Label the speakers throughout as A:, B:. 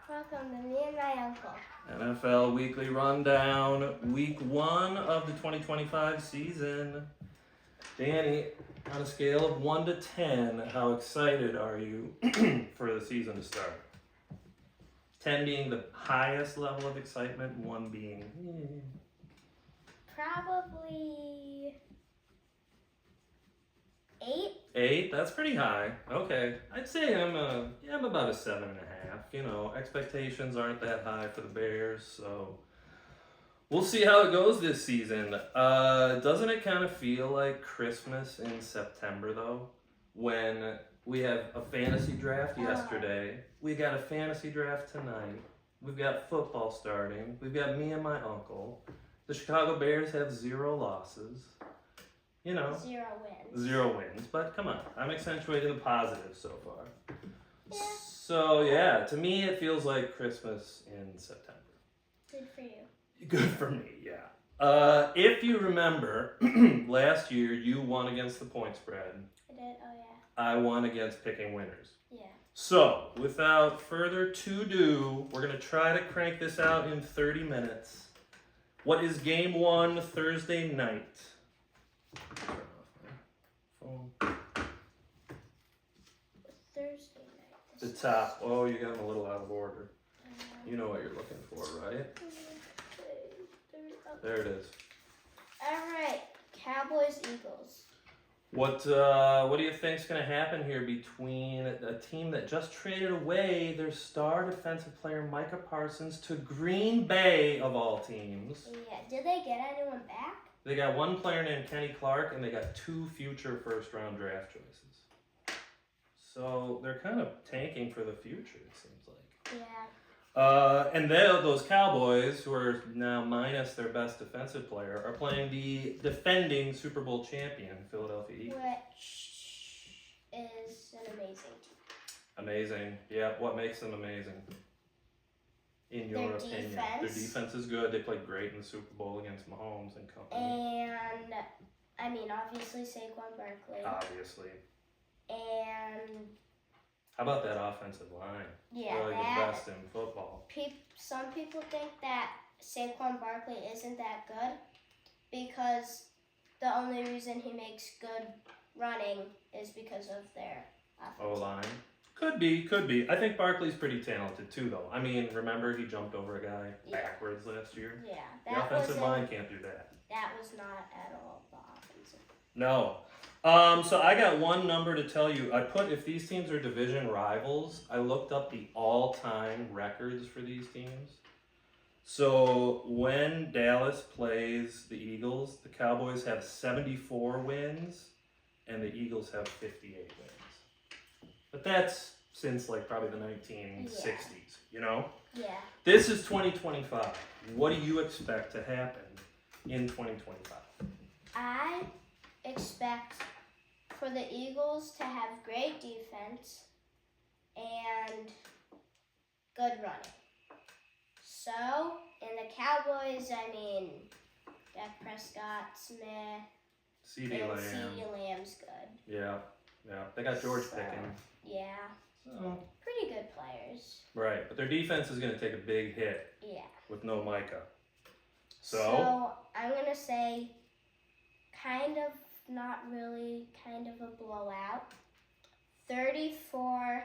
A: Welcome to me and my uncle.
B: NFL Weekly Rundown, Week 1 of the 2025 season. Danny, on a scale of 1 to 10, how excited are you for the season to start? 10 being the highest level of excitement, 1 being...
A: Probably 8.
B: 8? That's pretty high. Okay. I'd say I'm about a 7.5. You know, expectations aren't that high for the Bears, so we'll see how it goes this season. Doesn't it kind of feel like Christmas in September, though? When we have a fantasy draft yesterday, we got a fantasy draft tonight, we've got football starting, we've got me and my uncle. The Chicago Bears have 0 losses. You know,
A: 0 wins.
B: 0 wins, but come on, I'm accentuating the positives so far.
A: Yeah.
B: So yeah, to me it feels like Christmas in September.
A: Good for you.
B: Good for me, yeah. If you remember, last year you won against the point spread.
A: I did, oh yeah.
B: I won against picking winners.
A: Yeah.
B: So, without further to-do, we're going to try to crank this out in 30 minutes. What is game 1 Thursday night? Turn off my phone.
A: Thursday night.
B: The top. Oh, you got them a little out of order. You know what you're looking for, right? There it is.
A: Alright, Cowboys, Eagles.
B: What do you think's going to happen here between a team that just traded away their star defensive player Micah Parsons to Green Bay of all teams?
A: Yeah, did they get anyone back?
B: They got 1 player named Kenny Clark, and they got 2 future first-round draft choices. So they're kind of tanking for the future, it seems like.
A: Yeah.
B: And those Cowboys, who are now minus their best defensive player, are playing the defending Super Bowl champion, Philadelphia Eagles.
A: Which is an amazing team.
B: Amazing. Yeah, what makes them amazing? In your
A: Their
B: opinion.
A: defense.
B: Their defense is good. They played great in the Super Bowl against Mahomes and company.
A: And, I mean, obviously Saquon Barkley.
B: Obviously.
A: And...
B: How about that offensive line?
A: Yeah,
B: They're like
A: that...
B: the best in football.
A: Some people think that Saquon Barkley isn't that good because the only reason he makes good running is because of their offense.
B: O-line. Could be. I think Barkley's pretty talented too, though. I mean, remember he jumped over a guy backwards last year?
A: Yeah.
B: The offensive line can't do that.
A: That was not at all the offensive.
B: No. So I got one number to tell you. I put, if these teams are division rivals, I looked up the all-time records for these teams. So when Dallas plays the Eagles, the Cowboys have 74 wins, and the Eagles have 58 wins. But that's since like probably the 1960s, you know?
A: Yeah.
B: This is 2025. What do you expect to happen in 2025?
A: I expect for the Eagles to have great defense and good running. So, in the Cowboys, I mean, Dak Prescott, Smith,
B: CeeDee
A: and
B: Lamb.
A: CeeDee Lamb's good.
B: Yeah. They got George Pickens.
A: Yeah.
B: So,
A: Pretty good players.
B: right, but their defense is going to take a big hit
A: Yeah.
B: with no Micah.
A: So I'm going to say kind of, not really, kind of a blowout. 34-21.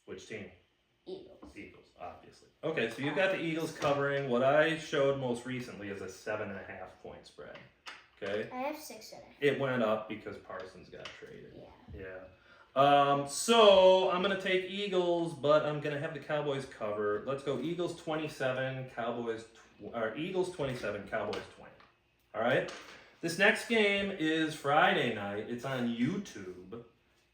B: Which team?
A: Eagles.
B: Eagles, obviously. Okay, so you've got the Eagles covering what I showed most recently as a 7.5 point spread. Okay?
A: I have 6.5.
B: It went up because Parsons got traded.
A: Yeah.
B: So I'm going to take Eagles, but I'm going to have the Cowboys cover. Let's go Eagles 27, Eagles 27, Cowboys 20. All right? This next game is Friday night. It's on YouTube,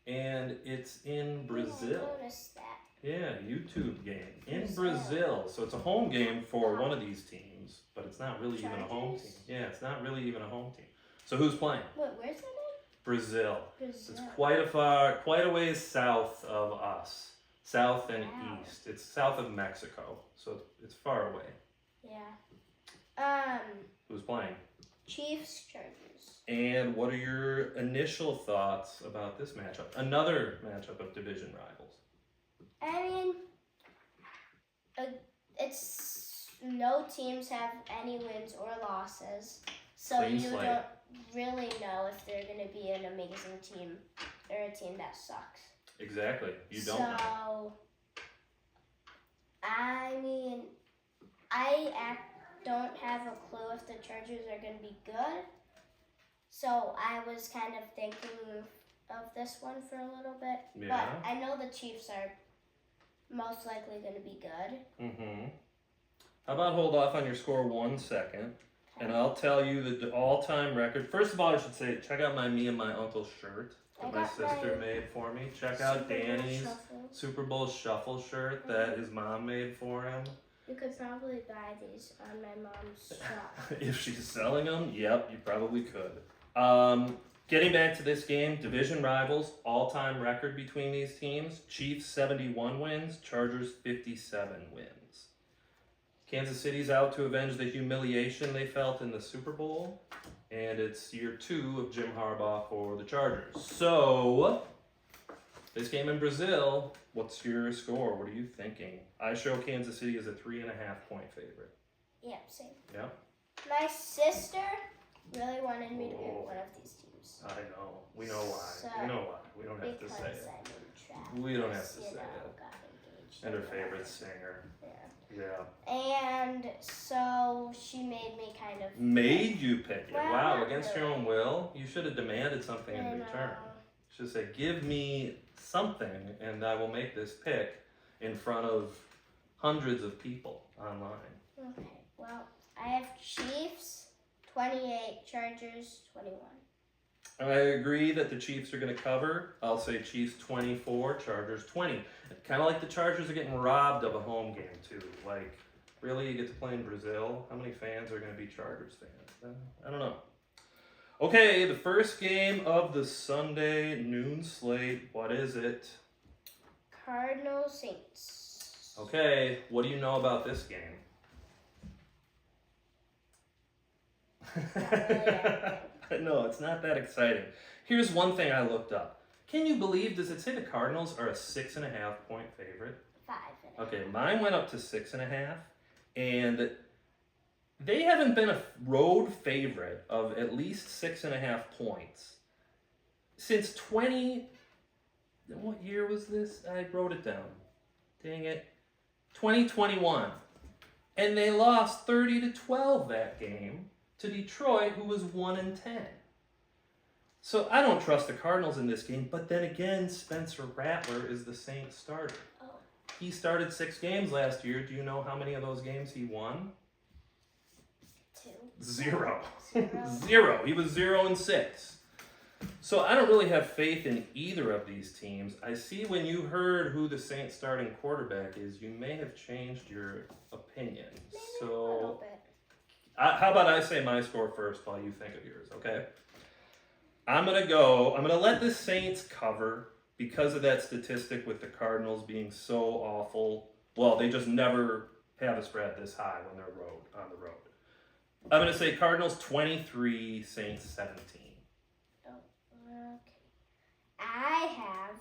B: and it's in Brazil.
A: I noticed that.
B: Yeah, YouTube game in Brazil. So it's a home game for one of these teams, but it's not really even a home team. Yeah, it's not really even a home team. So who's playing?
A: Wait, where's that in?
B: Brazil.
A: Brazil.
B: It's quite a ways south of us. South and east. It's south of Mexico, so it's far away.
A: Yeah.
B: Who's playing?
A: Chiefs, Chargers.
B: And what are your initial thoughts about this matchup? Another matchup of division rivals.
A: I mean, it's no teams have any wins or losses, so
B: Clean
A: you
B: slate.
A: don't really know if they're going to be an amazing team or a team that sucks.
B: Exactly. You don't know.
A: So, I mean, I don't have a clue if the Chargers are going to be good. So I was kind of thinking of this one for a little bit.
B: Yeah.
A: But I know the Chiefs are most likely going to be good.
B: Mm-hmm. How about hold off on your score 1 second, and I'll tell you the all-time record. First of all, I should say, check out my Me and My Uncle shirt that my sister made for me. Check out Danny's Super Bowl Shuffle shirt that his mom made for him.
A: You could probably buy these on my mom's shop.
B: If she's selling them, yep, you probably could. Getting back to this game, division rivals, all-time record between these teams. Chiefs 71 wins, Chargers 57 wins. Kansas City's out to avenge the humiliation they felt in the Super Bowl, and it's year 2 of Jim Harbaugh for the Chargers. So, this game in Brazil, what's your score? What are you thinking? I show Kansas City as a 3.5 point favorite.
A: Yeah, same.
B: Yeah?
A: My sister really wanted me to pick one of these teams.
B: I know. We know why.
A: So,
B: we know why. We don't have to say
A: because
B: it.
A: I'm in traffic.
B: We don't have to say
A: you know,
B: it.
A: got engaged.
B: And her favorite singer.
A: Yeah.
B: Yeah.
A: And so she made me kind of.
B: Made you pick it.
A: Well,
B: Wow,
A: not
B: against your
A: really.
B: own will? You should have demanded something in
A: I
B: return.
A: know.
B: Should say, give me something and I will make this pick in front of hundreds of people online.
A: Okay, well, I have Chiefs 28, Chargers 21.
B: I agree that the Chiefs are going to cover. I'll say Chiefs 24, Chargers 20. Kind of like the Chargers are getting robbed of a home game, too. Like, really, you get to play in Brazil? How many fans are going to be Chargers fans? I don't know. Okay, the first game of the Sunday noon slate. What is it?
A: Cardinals Saints.
B: Okay, what do you know about this game?
A: Not really anything.
B: No, it's not that exciting. Here's one thing I looked up. Can you believe, does it say the Cardinals are a 6.5 point favorite?
A: 5.
B: Okay, mine went up to 6.5, and they haven't been a road favorite of at least 6.5 points since what year was this? I wrote it down. Dang it. 2021. And they lost 30-12 that game to Detroit, who was 1-10. So I don't trust the Cardinals in this game, but then again, Spencer Rattler is the Saints starter.
A: Oh.
B: He started 6 games last year. Do you know how many of those games he won?
A: 2.
B: 0.
A: 0.
B: 0. He was 0-6. So I don't really have faith in either of these teams. I see when you heard who the Saints starting quarterback is, you may have changed your opinion.
A: Maybe a
B: So
A: little bit.
B: how about I say my score first while you think of yours, okay? I'm going to let the Saints cover because of that statistic with the Cardinals being so awful. Well, they just never have a spread this high when they're on the road. I'm going to say Cardinals 23, Saints 17.
A: Okay. I have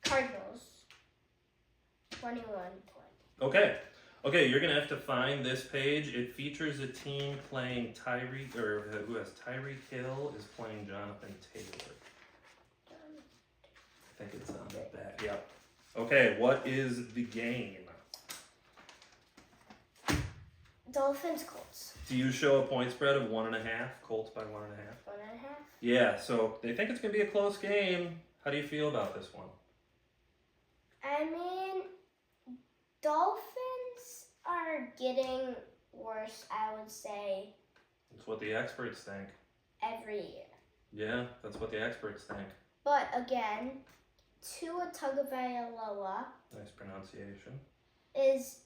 A: Cardinals 21-20.
B: Okay, you're going to have to find this page. It features a team playing Tyreek, or who has Tyreek Hill is playing Jonathan Taylor. I think it's on the back. Yep. Okay, what is the game?
A: Dolphins Colts.
B: Do you show a point spread of 1.5? Colts by 1.5?
A: 1.5.
B: Yeah, so they think it's going to be a close game. How do you feel about this one?
A: I mean, Dolphins are getting worse, I would say,
B: That's what the experts think.
A: every year.
B: Yeah, that's what the experts think.
A: But again, Tua Tagovailoa
B: Nice pronunciation.
A: is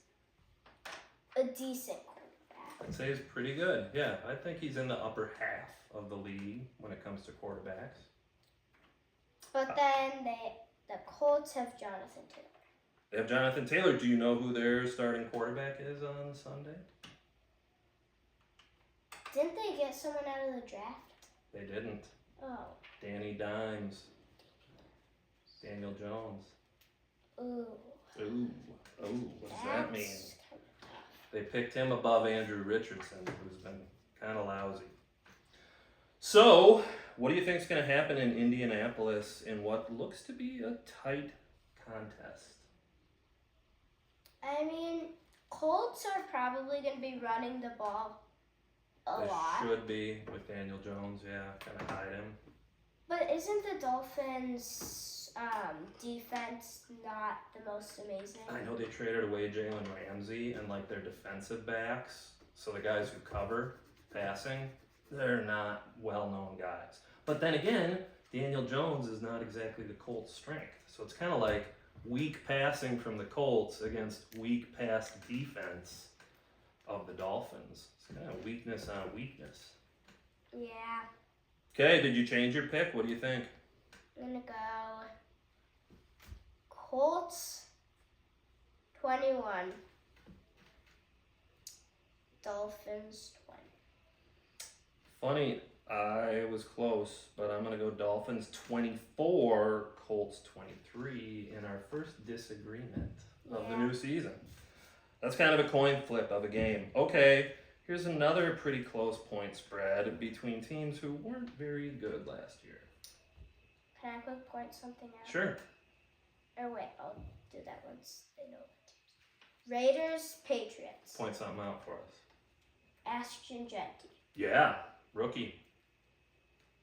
A: a decent quarterback.
B: I'd say he's pretty good. Yeah, I think he's in the upper half of the league when it comes to quarterbacks.
A: But then the Colts have Jonathan Taylor.
B: They have Jonathan Taylor. Do you know who their starting quarterback is on Sunday?
A: Didn't they get someone out of the draft?
B: They didn't.
A: Oh.
B: Danny Dimes. Daniel Jones.
A: Ooh.
B: Ooh. What does that mean?
A: That's kind of tough.
B: They picked him above Andrew Richardson, who's been kind of lousy. So, what do you think is going to happen in Indianapolis in what looks to be a tight contest?
A: I mean, Colts are probably going to be running the ball a
B: They
A: lot.
B: should be with Daniel Jones, yeah, kind of hide him.
A: But isn't the Dolphins' defense not the most amazing?
B: I know they traded away Jalen Ramsey and like their defensive backs, so the guys who cover passing, they're not well-known guys. But then again, Daniel Jones is not exactly the Colts' strength, so it's kind of like weak passing from the Colts against weak pass defense of the Dolphins. It's kind of weakness on weakness.
A: Yeah.
B: Okay, did you change your pick? What do you think?
A: I'm going to go Colts 21. Dolphins 20.
B: Funny, I was close, but I'm going to go Dolphins 24, Colts 23 in our first disagreement of the new season. That's kind of a coin flip of a game. Okay, here's another pretty close point spread between teams who weren't very good last year.
A: Can I quick point something out?
B: Sure.
A: Or wait, I'll do that once they know the teams. Raiders, Patriots.
B: Point something out for us.
A: Ashton Jetty.
B: Yeah, rookie.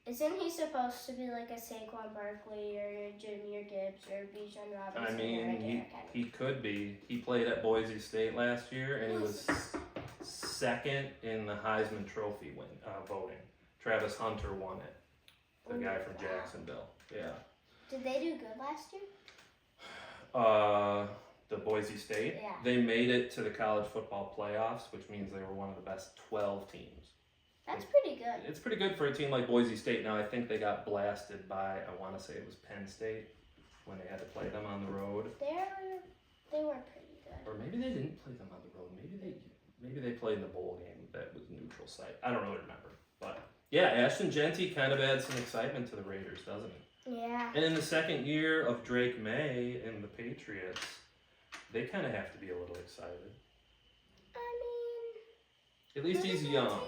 A: Isn't he supposed to be like a Saquon Barkley or a Jahmyr Gibbs or Bijan Robinson?
B: I
A: or a
B: mean,
A: Derrick Henry?
B: he could be. He played at Boise State last year, and he was second in the Heisman Trophy voting. Travis Hunter won it. The guy from Jacksonville. Yeah.
A: Did they do good last year?
B: The Boise State.
A: Yeah.
B: They made it to the college football playoffs, which means they were one of the best 12 teams.
A: That's pretty good.
B: It's pretty good for a team like Boise State. Now, I think they got blasted by, I want to say it was Penn State when they had to play them on the road.
A: They were pretty good.
B: Or maybe they didn't play them on the road. Maybe they played in the bowl game that was neutral site. I don't really remember. But yeah, Ashton Jeanty kind of adds some excitement to the Raiders, doesn't he?
A: Yeah.
B: And in the second year of Drake May and the Patriots, they kind of have to be a little excited.
A: I
B: At least
A: mean,
B: he's young.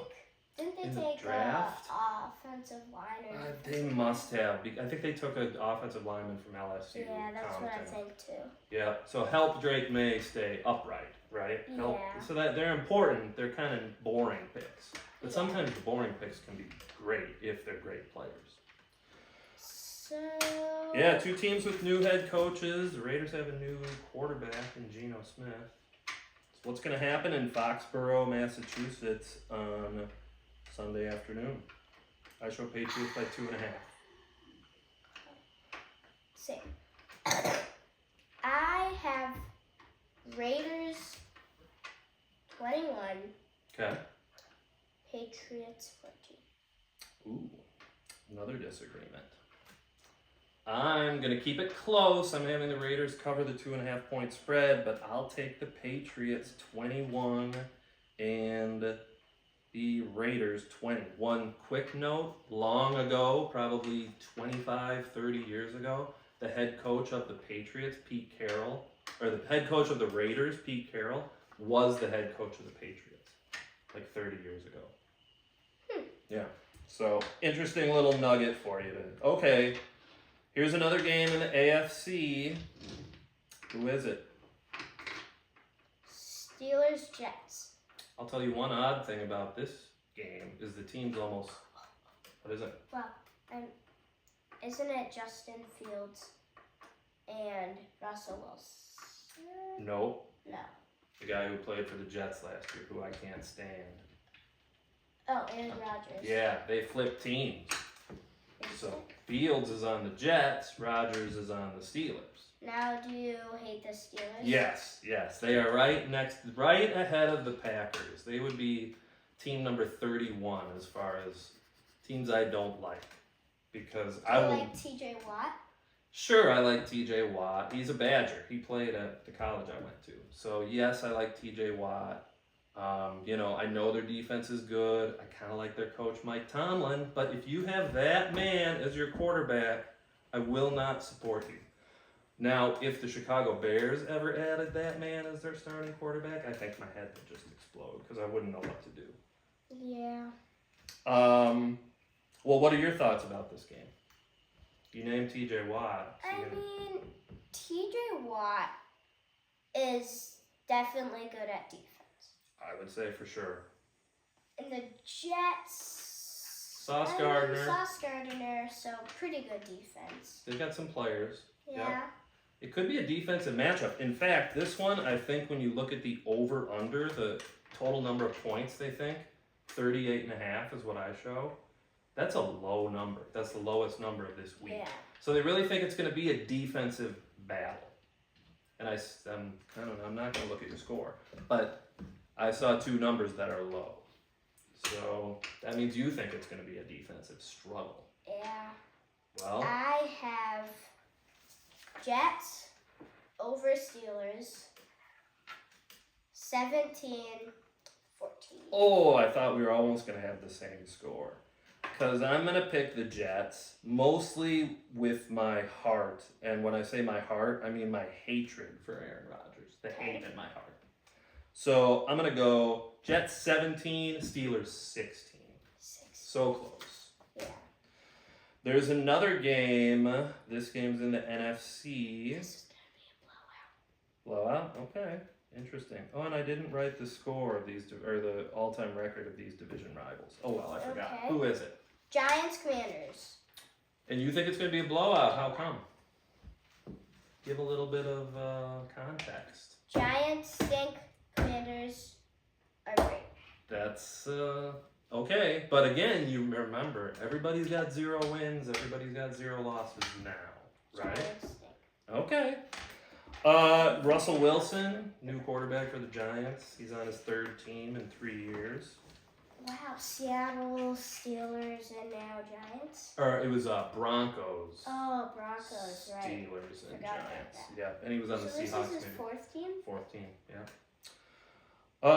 A: Didn't they
B: In the
A: take
B: draft?
A: offensive line or
B: They
A: defensive
B: must have. I think they took an offensive lineman from LSU.
A: Yeah, that's what I
B: Compton.
A: think too.
B: Yeah, so help Drake May stay upright, right? Help,
A: Yeah.
B: so that they're important. They're kind of boring picks. But
A: Yeah.
B: sometimes the boring picks can be great if they're great players.
A: So
B: Yeah, two teams with new head coaches. The Raiders have a new quarterback in Geno Smith. So what's going to happen in Foxborough, Massachusetts on Sunday afternoon? I show Patriots by 2.5.
A: Same. I have Raiders 21,
B: Okay.
A: Patriots 14.
B: Ooh, another disagreement. I'm going to keep it close. I'm having the Raiders cover the 2.5 point spread, but I'll take the Patriots 21 and the Raiders 20. One quick note, long ago, probably 25, 30 years ago, the head coach of the Patriots, Pete Carroll, or the head coach of the Raiders, Pete Carroll, was the head coach of the Patriots, like 30 years ago. Yeah, so interesting little nugget for you. Okay, here's another game in the AFC. Who is it?
A: Steelers Jets.
B: I'll tell you one odd thing about this game is the team's almost, what is it?
A: Well, isn't it Justin Fields and Russell Wilson?
B: Nope.
A: No.
B: The guy who played for the Jets last year, who I can't stand.
A: Oh, Aaron Rodgers.
B: Yeah, they flipped teams.
A: Is
B: So
A: it?
B: Fields is on the Jets, Rodgers is on the Steelers.
A: Now, do you hate the Steelers?
B: Yes, they are right ahead of the Packers. They would be team number 31 as far as teams I don't like. Because
A: Do
B: I
A: you
B: will.
A: like TJ Watt?
B: Sure, I like TJ Watt. He's a Badger. He played at the college I went to. So, yes, I like TJ Watt. I know their defense is good. I kind of like their coach, Mike Tomlin. But if you have that man as your quarterback, I will not support you. Now, if the Chicago Bears ever added that man as their starting quarterback, I think my head would just explode because I wouldn't know what to do.
A: Yeah.
B: Well, what are your thoughts about this game? You named TJ Watt.
A: I mean, TJ Watt is definitely good at defense.
B: I would say for sure.
A: And the Jets.
B: Sauce Gardner.
A: Sauce Gardner, so pretty good defense.
B: They've got some players.
A: Yeah.
B: Yep. It could be a defensive matchup. In fact, this one, I think when you look at the over-under, the total number of points they think, 38.5 is what I show. That's a low number. That's the lowest number of this week.
A: Yeah.
B: So they really think it's going to be a defensive battle. And I'm not going to look at your score, but I saw two numbers that are low. So that means you think it's going to be a defensive struggle.
A: Yeah.
B: Well,
A: I have Jets over Steelers 17-14.
B: oh, I thought we were almost going to have the same score. Because I'm going to pick the Jets, mostly with my heart. And when I say my heart, I mean my hatred for Aaron Rodgers. The hate in my heart. So I'm going to go Jets 17, Steelers 16. So close.
A: Yeah.
B: There's another game. This game's in the NFC.
A: This is gonna be a blowout.
B: Blowout? Okay. Interesting. Oh, and I didn't write the score of these, or the all-time record of these division rivals. Oh, well, I forgot.
A: Okay.
B: Who is it?
A: Giants Commanders.
B: And you think it's going to be a blowout. How come? Give a little bit of context.
A: Giants stink. Commanders are great.
B: That's okay. But again, you remember, everybody's got 0 wins. Everybody's got 0 losses now. Right?
A: Giants stink.
B: Okay. Russell Wilson, new quarterback for the Giants. He's on his 3rd team in 3 years.
A: Wow, Seattle, Steelers, and now Giants.
B: Or it was Broncos,
A: Oh, Broncos, right.
B: Steelers, and
A: Forgot about
B: Giants.
A: that.
B: Yeah, and he was on
A: So
B: the
A: this
B: Seahawks.
A: is his
B: Maybe
A: 4th team?
B: 4th team. Yeah.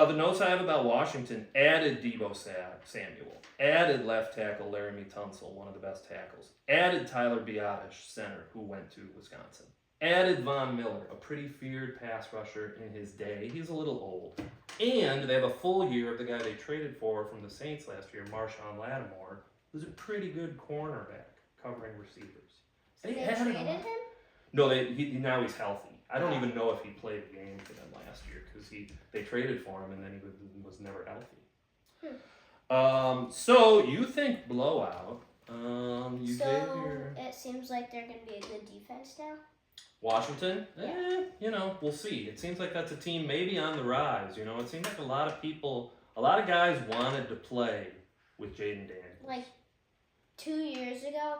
B: The notes I have about Washington: added Deebo Samuel, added left tackle Laramie Tunsil, one of the best tackles, added Tyler Biadasz, center, who went to Wisconsin. Added Von Miller, a pretty feared pass rusher in his day. He's a little old. And they have a full year of the guy they traded for from the Saints last year, Marshawn Lattimore, who's a pretty good cornerback covering receivers.
A: So
B: And
A: they
B: he added
A: traded
B: him.
A: him?
B: No, now he's healthy. I don't even know if he played a game for them last year because they traded for him and then he was never healthy. So you think blowout? You
A: So
B: gave your
A: it seems like they're going to be a good defense now.
B: Washington?
A: Yeah.
B: We'll see. It seems like that's a team maybe on the rise. It seems like a lot of guys wanted to play with Jaden Daniels.
A: Like 2 years ago,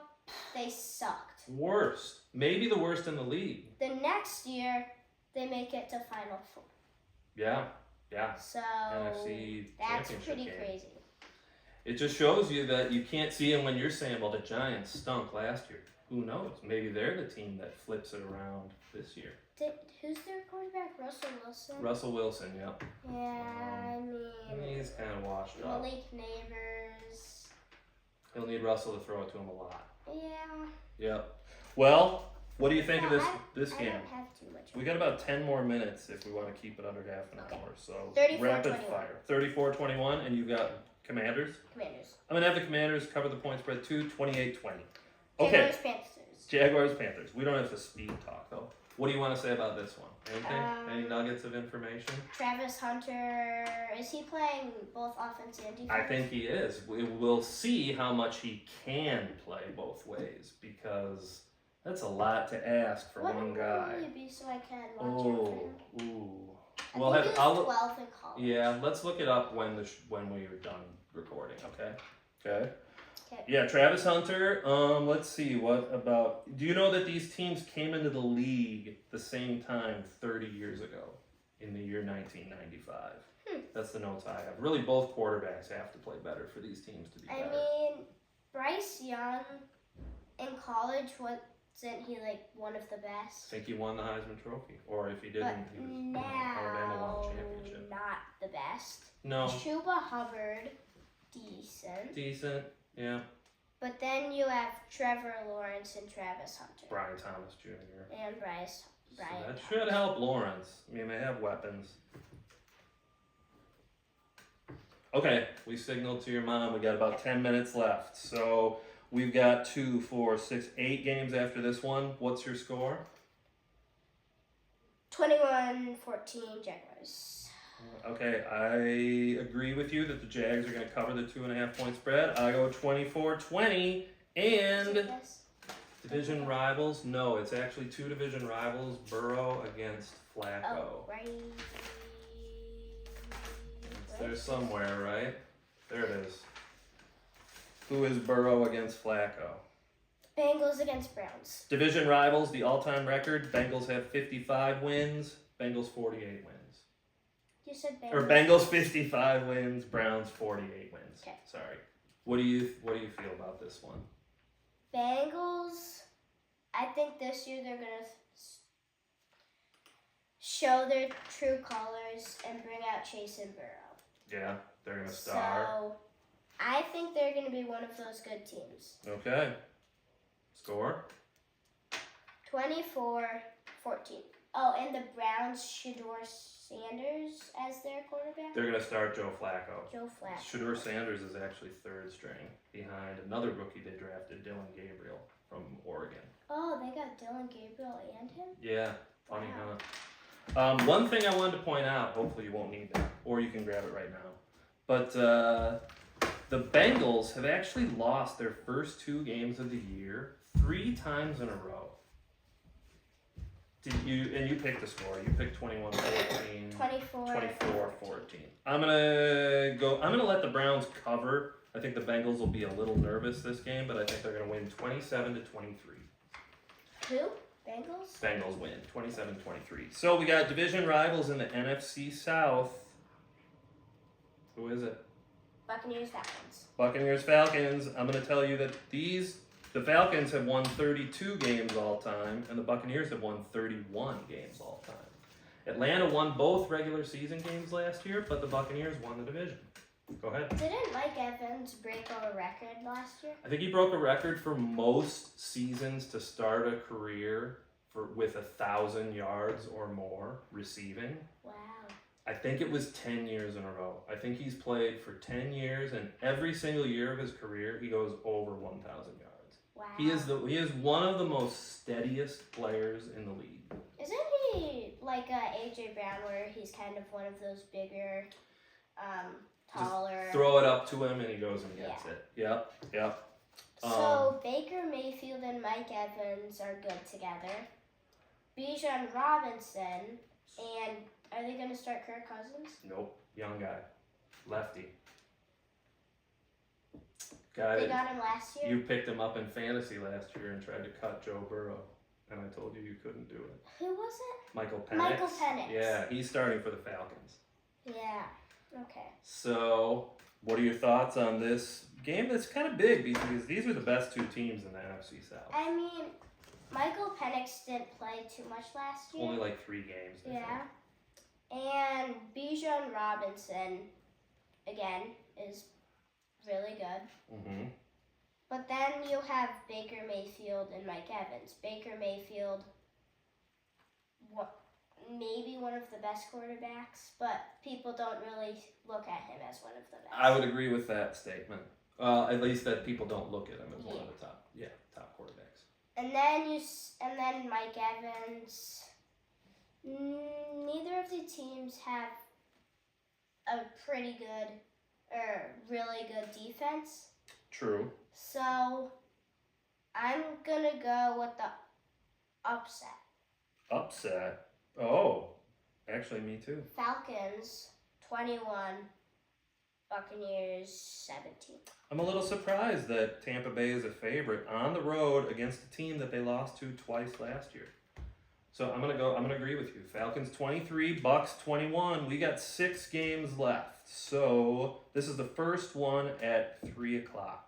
A: they sucked.
B: Worst. Maybe the worst in the league.
A: The next year, they make it to Final Four.
B: Yeah.
A: So
B: NFC
A: that's
B: championship
A: pretty
B: game.
A: crazy.
B: It just shows you that you can't see them when you're saying, well, the Giants stunk last year. Who knows? Maybe they're the team that flips it around this year.
A: Who's their quarterback? Russell Wilson?
B: Russell Wilson, yep.
A: Yeah, I mean,
B: He's kind of washed up.
A: Malik Neighbors.
B: He'll need Russell to throw it to him a lot.
A: Yeah.
B: Yep. Well, what do you think of
A: Yeah,
B: this
A: I
B: game?
A: don't have too much.
B: We got about 10 more minutes if we want to keep it under half an
A: Okay.
B: hour. So
A: 34-21.
B: rapid fire. 34-21, and you got Commanders.
A: Commanders.
B: I'm going to have the Commanders cover the point spread too, 28-20. Okay.
A: Jaguars, Panthers.
B: Jaguars, Panthers. We don't have to speed talk though. What do you want to say about this one? Anything? Any nuggets of information?
A: Travis Hunter, is he playing both offense and defense?
B: I think he is. We'll see how much he can play both ways because that's a lot to ask for one guy.
A: What would it be so I can watch out for him?
B: Ooh.
A: I
B: We'll
A: think
B: have.
A: he
B: I'll
A: was
B: look.
A: 12 in college.
B: Yeah, let's look it up when we are done recording. Okay. Okay.
A: Okay.
B: Yeah, Travis Hunter. Let's see. What about? Do you know that these teams came into the league the same time 30 years ago, in the year 1995? That's the notes I have. Really, both quarterbacks have to play better for these teams to be better.
A: I mean, Bryce Young in college Isn't he like one of the
B: I
A: best?
B: think he won the Heisman Trophy, or if he
A: But
B: didn't, he was Alabama won
A: now,
B: a championship.
A: not the best.
B: No,
A: Chuba Hubbard, decent.
B: decent. Yeah,
A: But then you have Trevor Lawrence and Travis Hunter.
B: Brian Thomas Jr.
A: And Brian.
B: So that should help Lawrence. I mean, they have weapons. Okay, we signaled to your mom. We got about 10 minutes left. So we've got 2, 4, 6, 8 games after this one. What's your score?
A: 21-14 Jaguars.
B: Okay, I agree with you that the Jags are going to cover the 2.5 point spread. I go 24-20. And
A: Yes.
B: division rivals? No, it's actually 2 division rivals. Burrow against Flacco.
A: Oh, right.
B: It's there somewhere, right? There it is. Who is Burrow against Flacco?
A: Bengals against Browns.
B: Division rivals, the all-time record. Bengals have 55 wins. Bengals 48 wins.
A: You said Bengals.
B: Or Bengals 55 wins. Browns 48 wins.
A: Okay.
B: Sorry. What do you feel about this one?
A: Bengals, I think this year they're going to show their true colors and bring out Chase and Burrow.
B: Yeah, they're gonna star.
A: So, I think they're going to be one of those good teams.
B: Okay. Score?
A: 24-14. Oh, and the Browns, Shedeur Sanders as their quarterback.
B: They're gonna start Joe Flacco.
A: Joe Flacco.
B: Shedeur Sanders is actually 3rd string behind another rookie they drafted, Dylan Gabriel from Oregon.
A: Oh, they got Dylan Gabriel and him?
B: Yeah, funny,
A: Wow.
B: huh? One thing I wanted to point out, hopefully you won't need that, or you can grab it right now. But the Bengals have actually lost their first 2 games of the year 3 times in a row. You picked the score. You picked 21-14. 24-14. I'm gonna let the Browns cover. I think the Bengals will be a little nervous this game, but I think they're gonna win 27-23.
A: Who? Bengals?
B: Bengals win 27-23. So we got division rivals in the NFC South. Who is it?
A: Buccaneers, Falcons.
B: Buccaneers, Falcons. I'm gonna tell you that the Falcons have won 32 games all time, and the Buccaneers have won 31 games all time. Atlanta won both regular season games last year, but the Buccaneers won the division. Go ahead.
A: Didn't Mike Evans break a record last year?
B: I think he broke a record for most seasons to start a career with 1,000 yards or more receiving.
A: Wow.
B: I think it was 10 years in a row. I think he's played for 10 years, and every single year of his career, he goes over 1,000 yards.
A: Wow.
B: He is one of the most steadiest players in the league.
A: Isn't he like AJ Brown, where he's kind of one of those bigger, taller?
B: Throw it up to him, and he goes and gets it. Yep.
A: So Baker Mayfield and Mike Evans are good together. Bijan Robinson, and are they going to start Kirk Cousins?
B: Nope. Young guy. Lefty.
A: They got him last year?
B: You picked him up in fantasy last year and tried to cut Joe Burrow, and I told you you couldn't do it.
A: Who was it?
B: Michael Penix.
A: Michael Penix.
B: Yeah, he's starting for the Falcons.
A: Yeah. Okay.
B: So, what are your thoughts on this game that's kind of big because these are the best 2 teams in the NFC South.
A: I mean, Michael Penix didn't play too much last year.
B: Only like 3 games. I think.
A: And Bijan Robinson, again, is really good.
B: Mm-hmm.
A: But then you have Baker Mayfield and Mike Evans. Baker Mayfield, maybe one of the best quarterbacks, but people don't really look at him as one of the best.
B: I would agree with that statement. At least that people don't look at him as one of the top quarterbacks.
A: And then Mike Evans. Neither of the teams have a pretty good or really good defense.
B: True.
A: So I'm gonna go with the upset.
B: Upset? Oh, actually, me too.
A: Falcons 21, Buccaneers 17.
B: I'm a little surprised that Tampa Bay is a favorite on the road against a team that they lost to twice last year. So I'm gonna agree with you. Falcons 23, Bucks 21. We got 6 games left. So this is the first one at 3:00.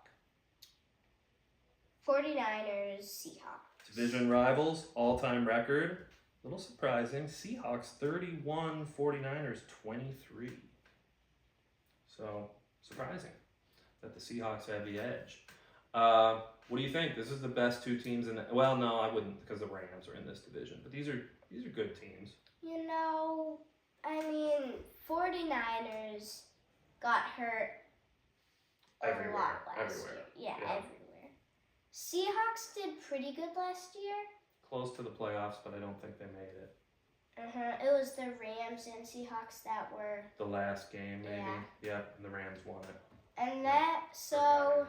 A: 49ers, Seahawks.
B: It's a Division rivals, all-time record. A little surprising. Seahawks 31, 49ers 23. So, surprising that the Seahawks have the edge. What do you think? This is the best two teams in the... Well, no, I wouldn't because the Rams are in this division. But these are good teams.
A: You know, I mean, 49ers got hurt a lot last year. Yeah, everywhere. Seahawks did pretty good last year.
B: Close to the playoffs, but I don't think they made it.
A: It was the Rams and Seahawks that were...
B: The last game, maybe.
A: Yeah.
B: Yep, and the Rams won it.
A: And that, so...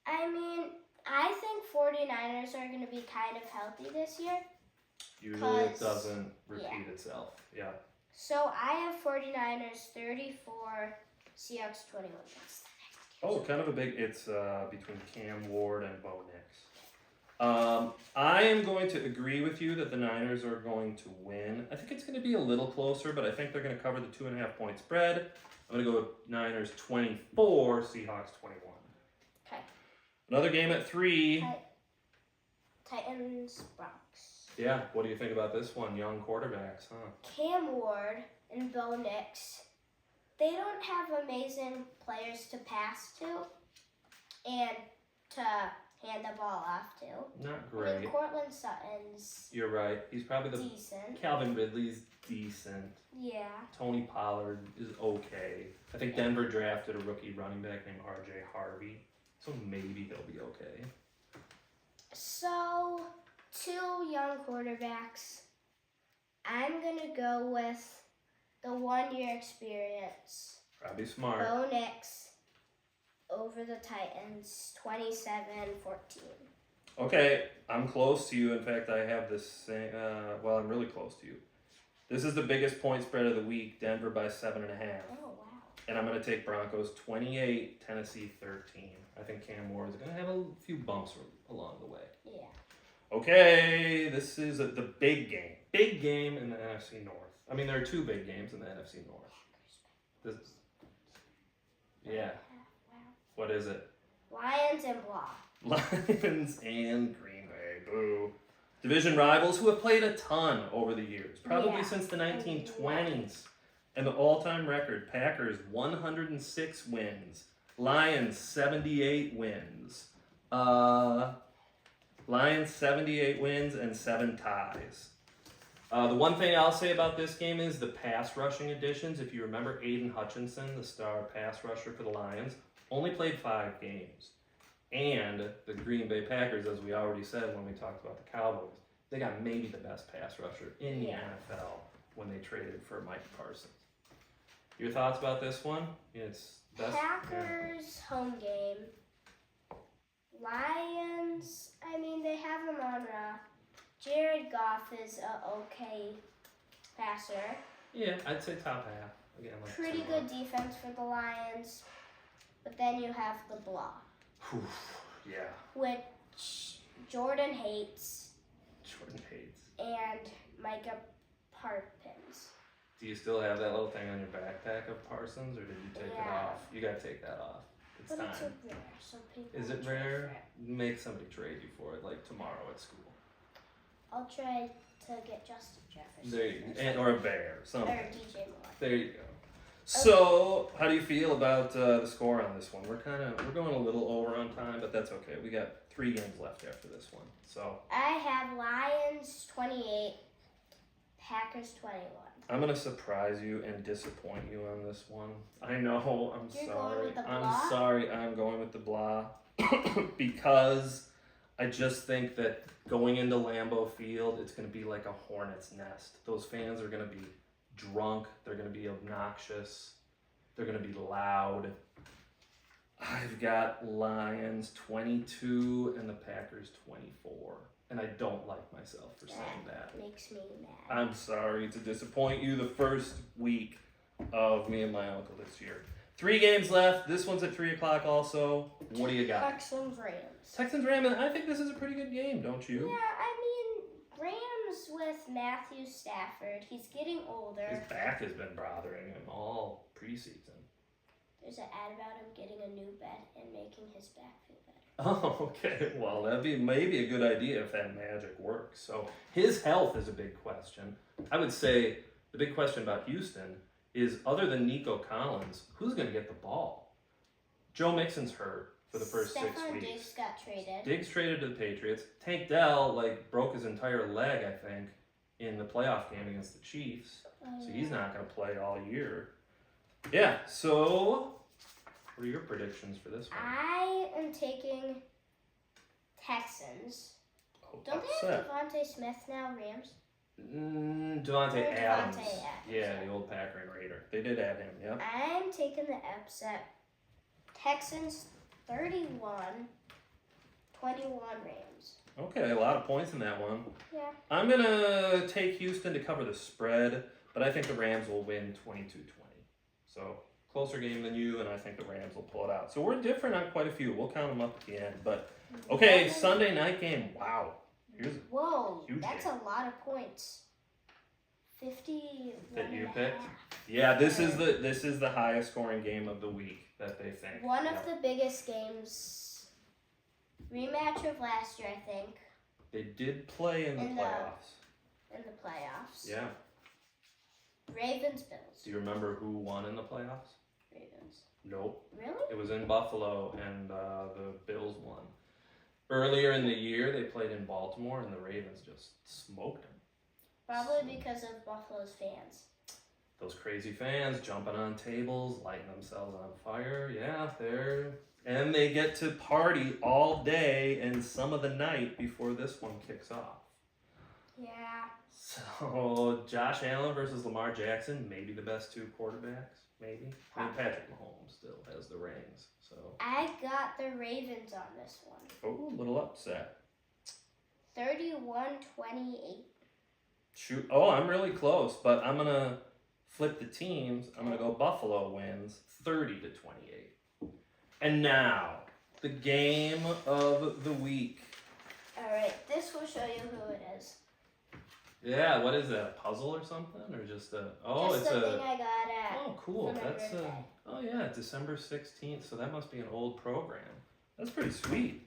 A: I mean, I think 49ers are going to be kind of healthy this year.
B: Usually it doesn't repeat itself. Yeah.
A: So I have 49ers 34, Seahawks 21.
B: Oh, kind of a big... It's between Cam Ward and Bo Nix. I am going to agree with you that the Niners are going to win. I think it's going to be a little closer, but I think they're going to cover the 2.5 point spread. I'm going to go with Niners 24, Seahawks 21.
A: Okay.
B: Another game at 3.
A: Titans, Bronx.
B: Yeah, what do you think about this one? Young quarterbacks, huh?
A: Cam Ward and Bo Nix, they don't have amazing players to pass to and to hand the ball off to.
B: Not great.
A: I mean, Cortland Sutton's
B: You're right. He's probably the...
A: decent.
B: Calvin Ridley's decent.
A: Yeah.
B: Tony Pollard is okay. I think Denver drafted a rookie running back named R.J. Harvey, so maybe he'll be okay.
A: So, 2 young quarterbacks. I'm going to go with the 1-year experience.
B: Probably smart.
A: Bo Nix over the Titans, 27-14.
B: Okay, I'm close to you. In fact, I have this same... well, I'm really close to you. This is the biggest point spread of the week, Denver by 7.5.
A: Oh, wow.
B: And I'm going to take Broncos 28, Tennessee 13. I think Cam Ward is going to have a few bumps along the way.
A: Yeah.
B: Okay, this is the big game. Big game in the NFC North. I mean, there are 2 big games in the NFC North. This, yeah.
A: Wow.
B: What is it?
A: Lions and Blah.
B: Lions and Green Bay. Boo. Division rivals who have played a ton over the years, probably since the 1920s. And the all-time record, Packers 106 wins. Lions 78 wins. Lions 78 wins and 7 ties. The one thing I'll say about this game is the pass rushing additions. If you remember, Aiden Hutchinson, the star pass rusher for the Lions, only played 5 games. And the Green Bay Packers, as we already said when we talked about the Cowboys, they got maybe the best pass rusher in the NFL when they traded for Mike Parsons. Your thoughts about this one? It's best.
A: Packers home game. Lions, I mean, they have them on Jared Goff is a okay passer.
B: Yeah, I'd say top half. Again, like
A: Pretty good defense for the Lions. But then you have the block.
B: Yeah.
A: Which Jordan hates.
B: Jordan hates.
A: And Micah Parsons.
B: Do you still have that little thing on your backpack of Parsons, or did you take it off? You gotta take that off. It's
A: but
B: time.
A: it's rare, so people
B: Is it rare? Make somebody trade you for it, like tomorrow at school.
A: I'll try to get Justin Jefferson.
B: There you go. Or a bear, something.
A: Or DJ Moore.
B: There you go. So, how do you feel about the score on this one? We're going a little over on time, but that's okay. We got 3 games left after this one. So
A: I have Lions 28, Packers 21.
B: I'm gonna surprise you and disappoint you on this one. I know.
A: You're
B: sorry.
A: going with the
B: I'm
A: blah?
B: sorry. I'm going with the blah because I just think that going into Lambeau Field, it's gonna be like a hornet's nest. Those fans are gonna be drunk. They're gonna be obnoxious. They're gonna be loud. I've got Lions 22 and the Packers 24. And I don't like myself for saying that.
A: Makes me mad.
B: I'm sorry to disappoint you the first week of me and my uncle this year. 3 games left. This one's at 3 o'clock also. What do you got?
A: Texans Rams.
B: Texans Rams. I think this is a pretty good game, don't you?
A: Yeah, I mean, Rams with Matthew Stafford. He's getting older.
B: His back has been bothering him all preseason.
A: There's an ad about him getting a new bed and making his back feel better.
B: Oh, okay. Well, that'd be maybe a good idea if that magic works. So his health is a big question. I would say the big question about Houston is, other than Nico Collins, who's going to get the ball? Joe Mixon's hurt for the first 6
A: Stephon
B: weeks.
A: Diggs got traded.
B: Diggs traded to the Patriots. Tank Dell broke his entire leg, I think, in the playoff game against the Chiefs. So he's not going to play all year. Yeah. So what are your predictions for this one?
A: I am taking Texans.
B: Oh,
A: Don't they have Devontae Smith now, Rams?
B: Devontae
A: Or
B: Adams.
A: Devontae Adams,
B: Yeah,
A: yeah.
B: the old Packer and Raider. They did add him, yep.
A: I'm taking the upset. Texans 31, 21 Rams.
B: Okay, a lot of points in that one.
A: Yeah.
B: I'm going to take Houston to cover the spread, but I think the Rams will win 22-20. So, closer game than you, and I think the Rams will pull it out. So, we're different on quite a few. We'll count them up at the end. But, okay, Sunday night game. Wow. Here's
A: Whoa,
B: huge
A: that's
B: game.
A: a lot of points. 50
B: That you picked? Yeah, this is the highest scoring game of the week that they think.
A: One of the biggest games, rematch of last year, I think.
B: They did play in the playoffs.
A: In the playoffs.
B: Yeah.
A: Ravens, Bills.
B: Do you remember who won in the playoffs?
A: Ravens.
B: Nope.
A: Really?
B: It was in Buffalo, and the Bills won. Earlier in the year, they played in Baltimore, and the Ravens just smoked them.
A: Probably because of Buffalo's fans.
B: Those crazy fans jumping on tables, lighting themselves on fire. Yeah, and they get to party all day and some of the night before this one kicks off.
A: Yeah.
B: So, Josh Allen versus Lamar Jackson, maybe the best two quarterbacks, maybe. I mean, Patrick Mahomes still has the reins, so.
A: I got the Ravens on this one.
B: Oh, a little upset.
A: 31-28.
B: Shoot. Oh, I'm really close, but I'm going to flip the teams. I'm going to go Buffalo wins 30-28. And now, the game of the week.
A: All right, this will show you who it is.
B: Yeah, what is that? A puzzle or something, or just a? Oh,
A: just
B: it's
A: the
B: a.
A: thing I got at.
B: Oh, cool.
A: for my
B: That's
A: birthday.
B: Oh yeah, December 16th. So that must be an old program. That's pretty sweet.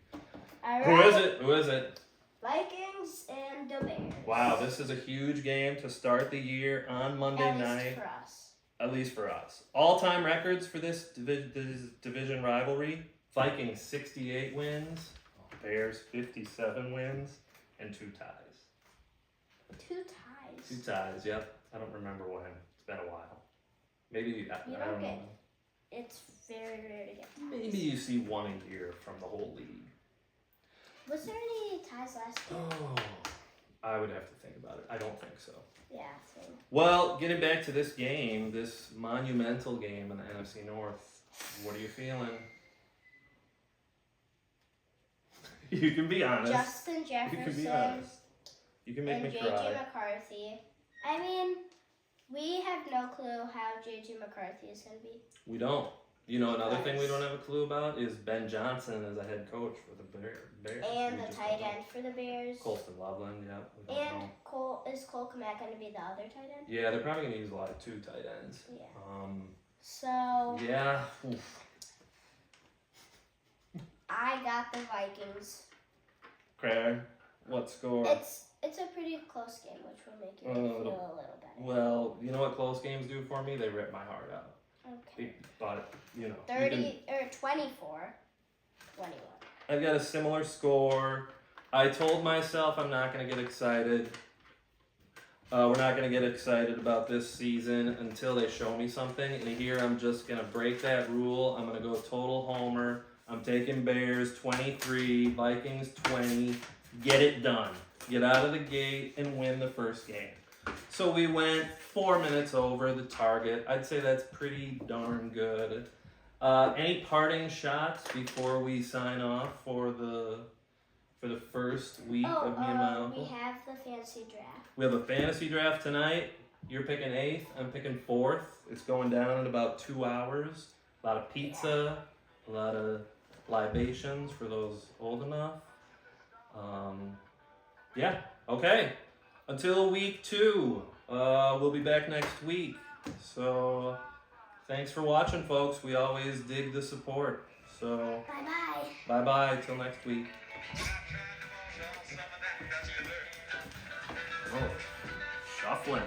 A: All right.
B: Who is it? Who is it?
A: Vikings and the Bears.
B: Wow, this is a huge game to start the year on Monday
A: At least
B: night.
A: for us.
B: At least for us. All-time records for this division rivalry: Vikings 68 wins, Bears 57 wins, and 2 ties.
A: 2 ties.
B: 2 ties, yep. I don't remember when. It's been a while. Maybe
A: You don't get. It's very rare to get ties.
B: Maybe you see one a year from the whole league.
A: Was there any ties last year?
B: Oh, I would have to think about it. I don't think so.
A: Yeah, same.
B: Well, getting back to this game, this monumental game in the NFC North, what are you feeling? You can be honest.
A: Justin
B: You can be
A: Jefferson
B: honest. You can make
A: and
B: me
A: J.J.
B: cry.
A: McCarthy. I mean, we have no clue how J.J. McCarthy is going to be.
B: We don't. You know, another thing we don't have a clue about is Ben Johnson as a head coach for the Bears.
A: And
B: We
A: the
B: just
A: tight
B: don't know.
A: end for the Bears.
B: Colston Loveland, yeah. We don't
A: And
B: know.
A: is Cole Kmet going to be the other tight end?
B: Yeah, they're probably going to use a lot of 2 tight ends.
A: Yeah.
B: Um,
A: So,
B: yeah. Oof.
A: I got the Vikings.
B: Okay. What score?
A: It's a pretty close game, which will make you feel a little better.
B: Well, you know what close games do for me? They rip my heart out.
A: Okay.
B: But, you know.
A: 24, 21.
B: I've got a similar score. I told myself I'm not going to get excited. We're not going to get excited about this season until they show me something. And here I'm just going to break that rule. I'm going to go total homer. I'm taking Bears 23, Vikings 20. Get it done. Get out of the gate and win the first game. So we went 4 minutes over the target. I'd say that's pretty darn good. Any parting shots before we sign off for the first week of me and my uncle?
A: We have the fantasy draft.
B: We have a fantasy draft tonight. You're picking 8th. I'm picking 4th. It's going down in about 2 hours. A lot of pizza. A lot of libations for those old enough. Yeah. Okay. Until week 2. We'll be back next week. So, thanks for watching, folks. We always dig the support. So.
A: Bye-bye.
B: Bye bye. Till next week. Oh, shuffling.